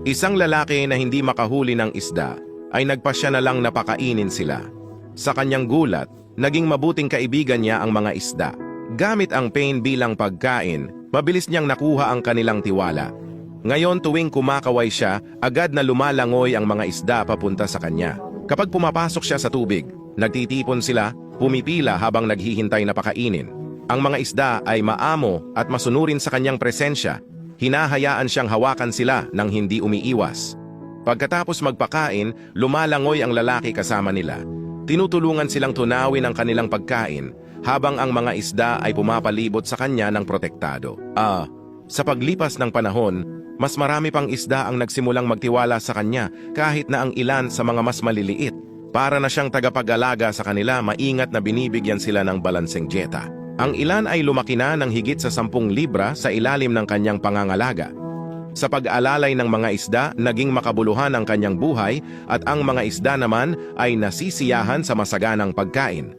Isang lalaki na hindi makahuli ng isda ay nagpasya na lang na pakainin sila. Sa kanyang gulat, naging mabuting kaibigan niya ang mga isda. Gamit ang pain bilang pagkain, mabilis niyang nakuha ang kanilang tiwala. Ngayon tuwing kumakaway siya, agad na lumalangoy ang mga isda papunta sa kanya. Kapag pumapasok siya sa tubig, nagtitipon sila, pumipila habang naghihintay na pakainin. Ang mga isda ay maamo at masunurin sa kanyang presensya. Hinahayaan siyang hawakan sila nang hindi umiiwas. Pagkatapos magpakain, lumalangoy ang lalaki kasama nila. Tinutulungan silang tunawin ang kanilang pagkain habang ang mga isda ay pumapalibot sa kanya ng protektado. Sa paglipas ng panahon, mas marami pang isda ang nagsimulang magtiwala sa kanya kahit na ang ilan sa mga mas maliliit. Para na siyang tagapag-alaga sa kanila, maingat na binibigyan sila ng balanseng dieta. Ang ilan ay lumaki na ng higit sa 10 libra sa ilalim ng kanyang pangangalaga. Sa pag-aalalay ng mga isda, naging makabuluhan ang kanyang buhay at ang mga isda naman ay nasisiyahan sa masaganang pagkain.